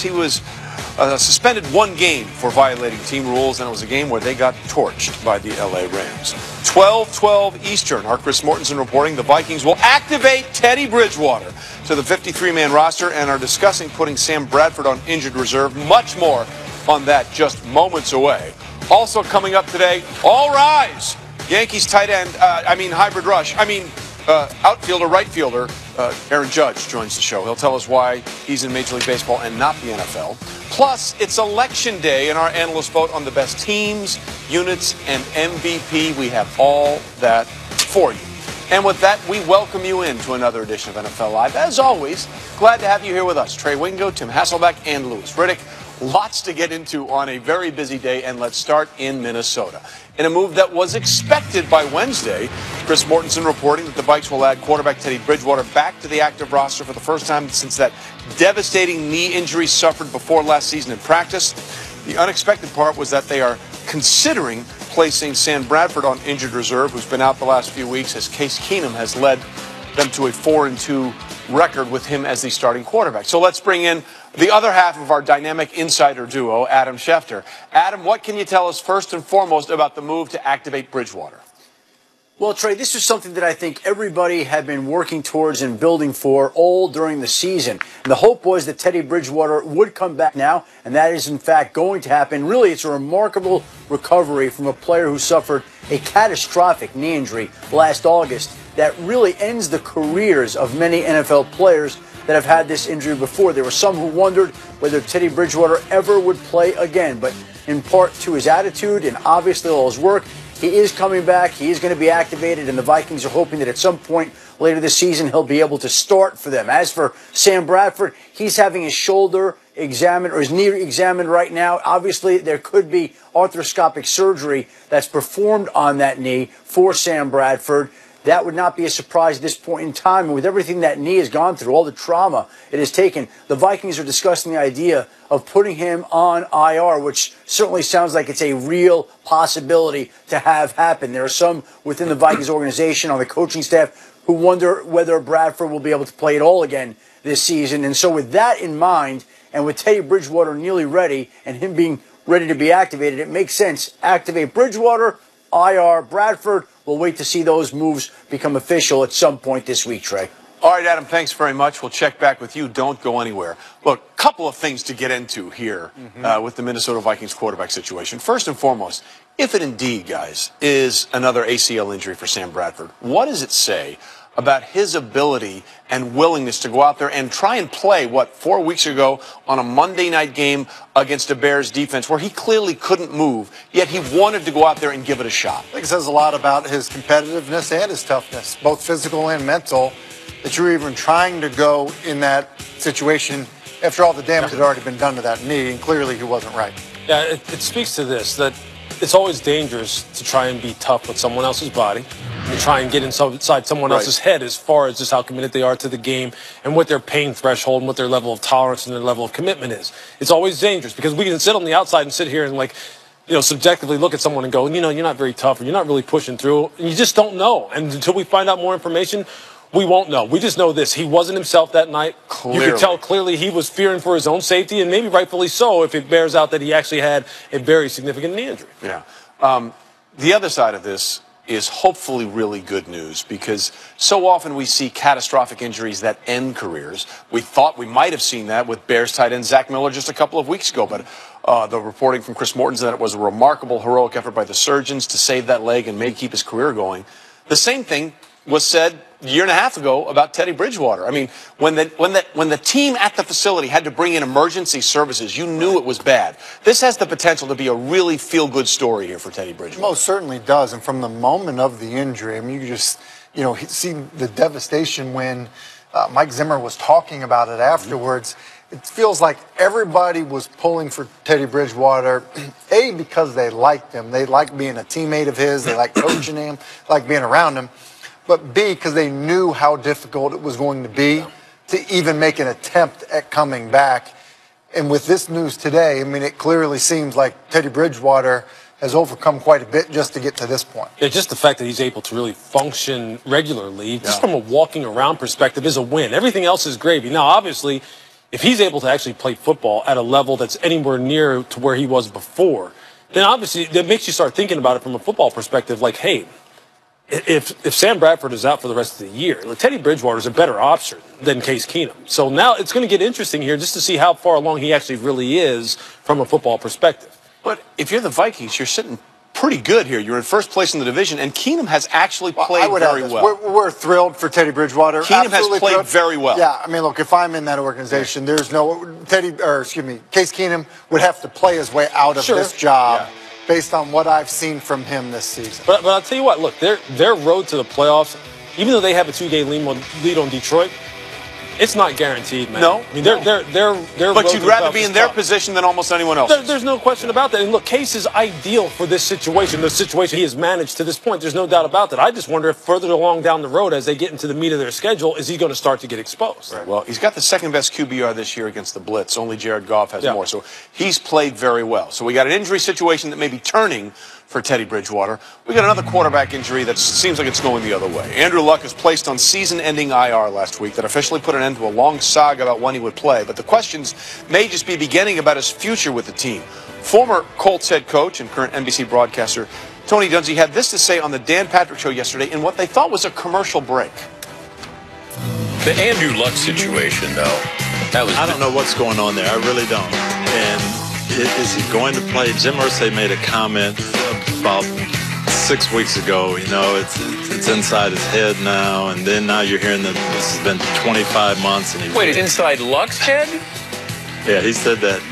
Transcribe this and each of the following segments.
He was suspended one game for violating team rules, and it was a game where they got torched by the LA Rams. 12:12 Eastern. Our Chris Mortensen reporting the Vikings will activate Teddy Bridgewater to the 53-man roster and are discussing putting Sam Bradford on injured reserve. Much more on that just moments away. Also coming up today, all rise. Yankees tight end, hybrid rush, outfielder, right fielder, Aaron Judge joins the show. He'll tell us why he's in Major League Baseball and not the NFL. Plus, it's election day, and our analysts vote on the best teams, units, and MVP. We have all that for you. And with that, we welcome you into another edition of NFL Live. As always, glad to have you here with us. Trey Wingo, Tim Hasselbeck, and Louis Riddick. Lots to get into on a very busy day, and let's start in Minnesota. In a move that was expected by Wednesday, Chris Mortensen reporting that the Vikes will add quarterback Teddy Bridgewater back to the active roster for the first time since that devastating knee injury sufferred before last season in practice. The unexpected part was that they are considering placing Sam Bradford on injured reserve, who's been out the last few weeks, as Case Keenum has led them to a 4-2 record with him as the starting quarterback. So let's bring in the other half of our dynamic insider duo, Adam Schefter. Adam, what can you tell us first and foremost about the move to activate Bridgewater? Well, Trey, this is something that I think everybody had been working towards and building for all during the season. And the hope was that Teddy Bridgewater would come back now, and that is, in fact, going to happen. Really, it's a remarkable recovery from a player who suffered a catastrophic knee injury last August that really ends the careers of many NFL players that have had this injury before. There were some who wondered whether Teddy Bridgewater ever would play again, but in part to his attitude and obviously all his work, he is coming back. He is going to be activated, and the Vikings are hoping that at some point later this season he'll be able to start for them. As for Sam Bradford, he's having his shoulder examined or his knee examined right now. Obviously, there could be arthroscopic surgery that's performed on that knee for Sam Bradford. That would not be a surprise at this point in time. And with everything that knee has gone through, all the trauma it has taken, the Vikings are discussing the idea of putting him on IR, which certainly sounds like it's a real possibility to have happen. There are some within the Vikings organization on the coaching staff who wonder whether Bradford will be able to play at all again this season. And so with that in mind, and with Teddy Bridgewater nearly ready and him being ready to be activated, it makes sense. Activate Bridgewater, IR, Bradford. We'll wait to see those moves become official at some point this week, Trey. All right, Adam, thanks very much. We'll check back with you. Don't go anywhere. Look, a couple of things to get into here with the Minnesota Vikings quarterback situation. First and foremost, if it indeed, guys, is another ACL injury for Sam Bradford, what does it say about his ability and willingness to go out there and try and play, 4 weeks ago on a Monday night game against a Bears defense where he clearly couldn't move, yet he wanted to go out there and give it a shot? I think it says a lot about his competitiveness and his toughness, both physical and mental, that you're even trying to go in that situation after all the damage had already been done to that knee, and clearly he wasn't right. Yeah, it speaks to this, that it's always dangerous to try and be tough with someone else's body and try and get inside someone else's head as far as just how committed they are to the game and what their pain threshold and what their level of tolerance and their level of commitment is. It's always dangerous because we can sit on the outside and sit here and subjectively look at someone and go, you're not very tough or you're not really pushing through. And you just don't know. And until we find out more information, we won't know. We just know this. He wasn't himself that night. Clearly. You could tell clearly he was fearing for his own safety, and maybe rightfully so if it bears out that he actually had a very significant knee injury. Yeah. The other side of this is hopefully really good news because so often we see catastrophic injuries that end careers. We thought we might have seen that with Bears tight end Zach Miller just a couple of weeks ago, but the reporting from Chris Mortensen that it was a remarkable, heroic effort by the surgeons to save that leg and maybe keep his career going. The same thing was said a year and a half ago about Teddy Bridgewater. I mean, when the team at the facility had to bring in emergency services, you knew it was bad. This has the potential to be a really feel-good story here for Teddy Bridgewater. It most certainly does. And from the moment of the injury, I mean, you just, see the devastation when Mike Zimmer was talking about it afterwards. It feels like everybody was pulling for Teddy Bridgewater, A, because they liked him. They liked being a teammate of his. They liked coaching him, liked being around him. But B, because they knew how difficult it was going to be to even make an attempt at coming back. And with this news today, I mean, it clearly seems like Teddy Bridgewater has overcome quite a bit just to get to this point. Yeah, just the fact that he's able to really function regularly, just from a walking around perspective, is a win. Everything else is gravy. Now, obviously, if he's able to actually play football at a level that's anywhere near to where he was before, then obviously that makes you start thinking about it from a football perspective. Like, hey, if Sam Bradford is out for the rest of the year, Teddy Bridgewater is a better option than Case Keenum. So now it's going to get interesting here just to see how far along he actually really is from a football perspective. But if you're the Vikings, you're sitting pretty good here. You're in first place in the division, and Keenum has actually played very well. We're thrilled for Teddy Bridgewater. Keenum has played very well. Yeah, I mean, look, if I'm in that organization, there's no Case Keenum would have to play his way out of this job. Yeah. Based on what I've seen from him this season. But I'll tell you what, look, their road to the playoffs, even though they have a 2-game lead on Detroit, it's not guaranteed, man. No. I mean, they're But you'd rather be in their position than almost anyone else. There's no question about that. And look, Case is ideal for this situation, the situation he has managed to this point. There's no doubt about that. I just wonder if further along down the road, as they get into the meat of their schedule, is he going to start to get exposed? Right. Well, he's got the second best QBR this year against the blitz. Only Jared Goff has more. So he's played very well. So we got an injury situation that may be turning for Teddy Bridgewater. We got another quarterback injury that seems like it's going the other way. Andrew Luck is placed on season-ending IR last week that officially put an end to a long saga about when he would play. But the questions may just be beginning about his future with the team. Former Colts head coach and current NBC broadcaster Tony Dungy had this to say on the Dan Patrick Show yesterday in what they thought was a commercial break. The Andrew Luck situation, though, I don't know what's going on there. I really don't. And is he going to play? Jim Irsay made a comment about 6 weeks ago. You know, it's inside his head now, and then now you're hearing that this has been 25 months. And wait, it's inside Luck's head? Yeah, he said that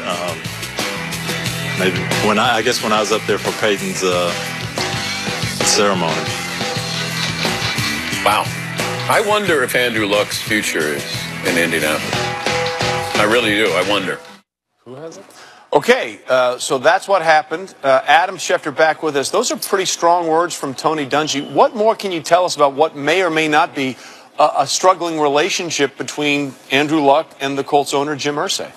maybe I guess when I was up there for Peyton's ceremony. Wow. I wonder if Andrew Luck's future is in Indianapolis. I really do. I wonder. Who has it? Okay, so that's what happened. Adam Schefter back with us. Those are pretty strong words from Tony Dungy. What more can you tell us about what may or may not be a struggling relationship between Andrew Luck and the Colts owner, Jim Irsay?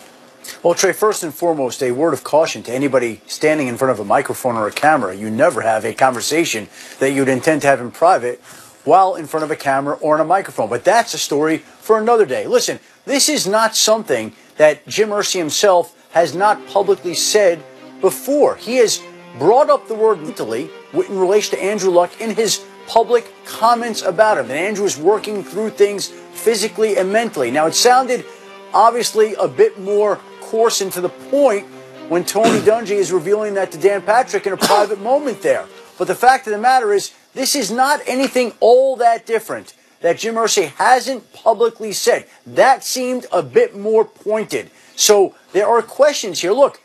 Well, Trey, first and foremost, a word of caution to anybody standing in front of a microphone or a camera. You never have a conversation that you'd intend to have in private while in front of a camera or on a microphone. But that's a story for another day. Listen, this is not something that Jim Irsay himself has not publicly said before. He has brought up the word mentally in relation to Andrew Luck in his public comments about him. And Andrew is working through things physically and mentally. Now, it sounded obviously a bit more coarse and to the point when Tony Dungy is revealing that to Dan Patrick in a private moment there. But the fact of the matter is, this is not anything all that different that Jim Irsay hasn't publicly said. That seemed a bit more pointed. So there are questions here. Look,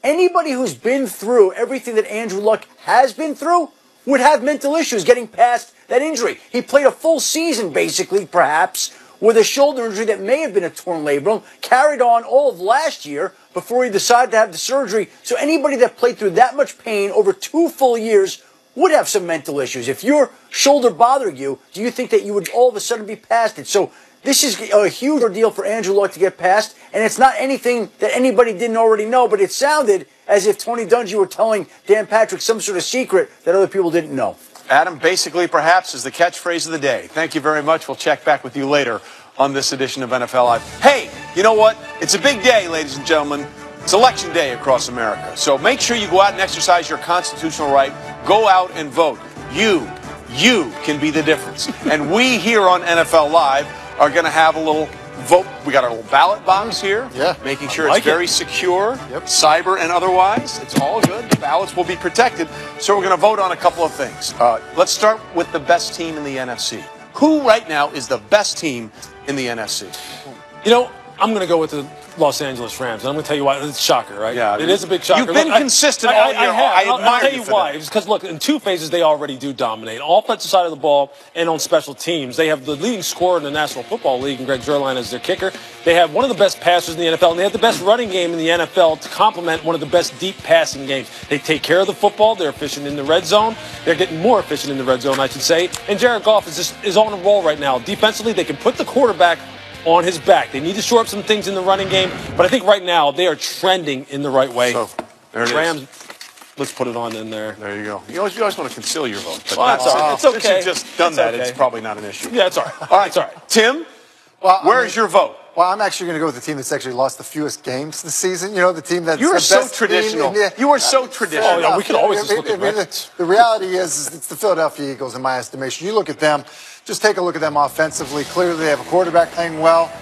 anybody who's been through everything that Andrew Luck has been through would have mental issues getting past that injury. He played a full season, basically, perhaps, with a shoulder injury that may have been a torn labrum, carried on all of last year before he decided to have the surgery. So anybody that played through that much pain over 2 full years would have some mental issues. If your shoulder bothered you, do you think that you would all of a sudden be past it? So this is a huge ordeal for Andrew Luck to get past, and it's not anything that anybody didn't already know, but it sounded as if Tony Dungy were telling Dan Patrick some sort of secret that other people didn't know. Adam, basically, perhaps, is the catchphrase of the day. Thank you very much. We'll check back with you later on this edition of NFL Live. Hey, you know what? It's a big day, ladies and gentlemen. It's election day across America. So make sure you go out and exercise your constitutional right. Go out and vote. You can be the difference. And we here on NFL Live are going to have a little vote. We got our little ballot box here. Yeah. Making sure it's very secure, cyber and otherwise. It's all good. The ballots will be protected. So we're going to vote on a couple of things. Let's start with the best team in the NFC. Who right now is the best team in the NFC? You know, I'm going to go with the Los Angeles Rams. And I'm going to tell you why. It's a shocker, right? Yeah, it is a big shocker. You've been consistent all year. I admire I'll tell you why. It's because, look, in 2 phases, they already do dominate. Offensive side of the ball and on special teams. They have the leading scorer in the National Football League, and Greg Zuerlein is their kicker. They have one of the best passers in the NFL, and they have the best running game in the NFL to complement one of the best deep passing games. They take care of the football. They're efficient in the red zone. They're getting more efficient in the red zone, I should say. And Jared Goff is on a roll right now. Defensively, they can put the quarterback on his back. They need to shore up some things in the running game, but I think right now they are trending in the right way. So, there it Rams, is. Let's put it on in there. There you go. You always want to conceal your vote. But well, it's okay. Since you've just done that, it's probably not an issue. Yeah, it's all right. All right, it's all right. Tim, where's your vote? Well, I'm actually going to go with the team that's actually lost the fewest games this season. You know, the team that's You are the so best traditional. team. You are so traditional. Oh, yeah, we can always just look at the reality is it's the Philadelphia Eagles in my estimation. You look at them, just take a look at them offensively. Clearly, they have a quarterback playing well.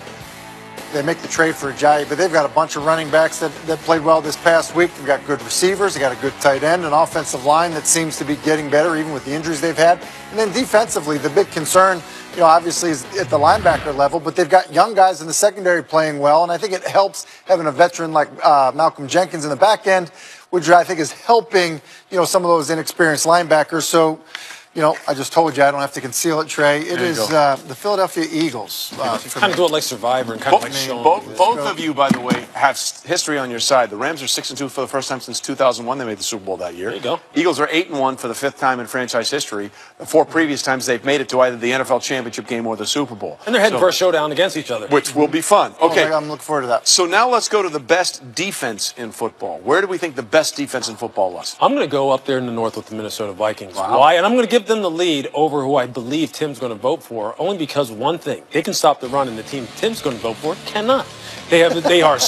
They make the trade for Ajayi, but they've got a bunch of running backs that played well this past week. They've got good receivers. They got a good tight end, an offensive line that seems to be getting better even with the injuries they've had. And then defensively, the big concern, obviously is at the linebacker level, but they've got young guys in the secondary playing well, and I think it helps having a veteran like Malcolm Jenkins in the back end, which I think is helping, some of those inexperienced linebackers. So, I just told you I don't have to conceal it, Trey. It is the Philadelphia Eagles. Kind of do it like Survivor and kind of like show Both of you, by the way, have history on your side. The Rams are 6-2 for the first time since 2001. They made the Super Bowl that year. There you go. Eagles are 8-1 for the 5th time in franchise history. The 4 previous times they've made it to either the NFL championship game or the Super Bowl. And they're heading for a showdown against each other. Which will be fun. Okay. I'm looking forward to that. So now let's go to the best defense in football. Where do we think the best defense in football was? I'm going to go up there in the north with the Minnesota Vikings. Wow. Why? And I'm going to give them the lead over who I believe Tim's going to vote for, only because one thing: they can stop the run, and the team Tim's going to vote for cannot. They are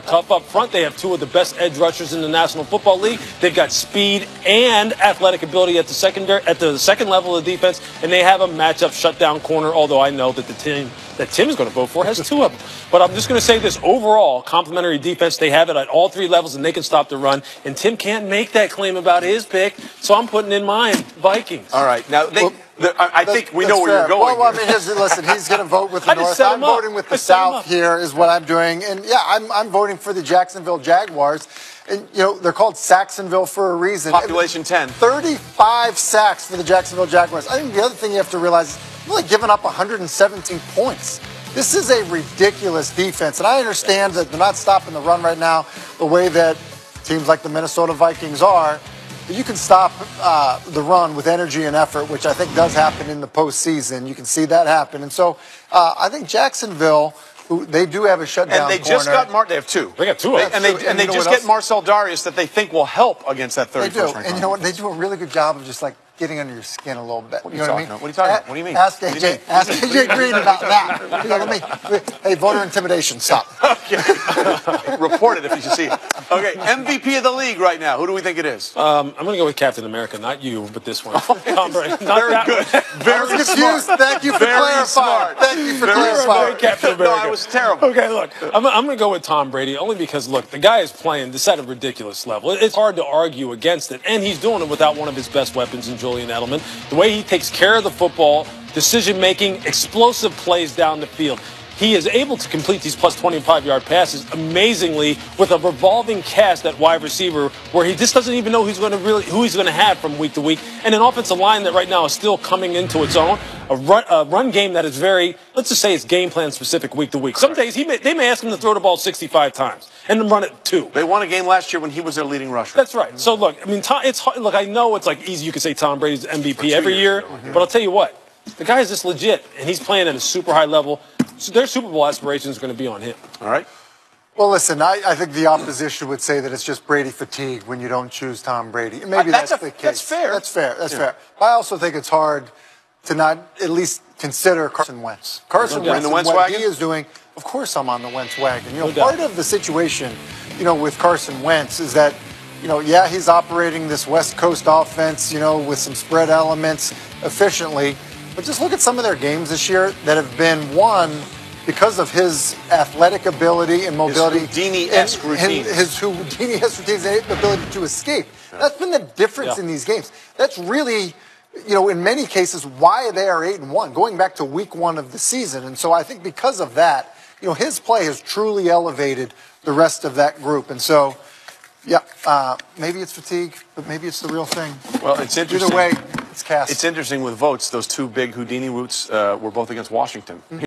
tough up front. They have 2 of the best edge rushers in the National Football League. They've got speed and athletic ability at the second level of defense, and they have a matchup shutdown corner. Although I know that the team that Tim's going to vote for has 2 of them. But I'm just going to say this: overall, complementary defense. They have it at all 3 levels, and they can stop the run. And Tim can't make that claim about his pick, so I'm putting in mine Vikings. All right, now I think we know where you're going. Well, I mean, listen, he's going to vote with the North. I'm voting with the South here is what I'm doing. And, yeah, I'm voting for the Jacksonville Jaguars. And, they're called Saxonville for a reason. Population 10. 35 sacks for the Jacksonville Jaguars. I think the other thing you have to realize is they've only given up 117 points. This is a ridiculous defense. And I understand that they're not stopping the run right now the way that teams like the Minnesota Vikings are. But you can stop the run with energy and effort, which I think does happen in the postseason. You can see that happen. And so I think Jacksonville, they do have a shutdown corner. And they just got they have 2. They got 2 of them. And they just get Marcel Darius that they think will help against that 31st They do. ranked. And you know what? They do a really good job of just getting under your skin a little bit. What are you talking about? What are you talking about? What do you mean? Ask AJ Green about that. Hey, voter intimidation, stop. Okay. Report it if you see it. Okay, MVP of the league right now. Who do we think it is? I'm going to go with Captain America, not you, but this one. Tom Brady. Very good. Very smart. Thank you for clarifying. Thank you for clarifying. Captain America. No, I was terrible. Okay, look, I'm going to go with Tom Brady only because, look, the guy is playing this at a ridiculous level. It's hard to argue against it, and he's doing it without one of his best weapons in Julian Edelman. The way he takes care of the football, decision-making, explosive plays down the field. He is able to complete these plus 25-yard passes amazingly with a revolving cast at wide receiver where he just doesn't even know who he's going to have from week to week, and an offensive line that right now is still coming into its own. A run game that is very, let's just say it's game plan specific week to week. Some days they may ask him to throw the ball 65 times and then run it 2. They won a game last year when he was their leading rusher. That's right. So look, I mean, it's hard. Look, I know it's easy. You can say Tom Brady's MVP every year, but I'll tell you what, the guy is just legit, and he's playing at a super high level. So their Super Bowl aspirations are going to be on him. All right. Well, listen, I think the opposition would say that it's just Brady fatigue when you don't choose Tom Brady. Maybe that's the case. That's fair. That's fair. But I also think it's hard to not at least consider Carson Wentz. Carson Wentz and what he is doing. Of course I'm on the Wentz wagon. Part of the situation, with Carson Wentz is that, yeah, he's operating this West Coast offense, with some spread elements efficiently. But just look at some of their games this year that have been won because of his athletic ability and mobility. His Houdini-esque routine. His Houdini-esque routines and ability to escape. Yeah. That's been the difference in these games. That's really, in many cases, why they are 8-1, going back to week 1 of the season. And so I think because of that, his play has truly elevated the rest of that group. And so, yeah, maybe it's fatigue, but maybe it's the real thing. Well, it's interesting. Either way, it's cast. It's interesting with votes. Those 2 big Houdini routes were both against Washington.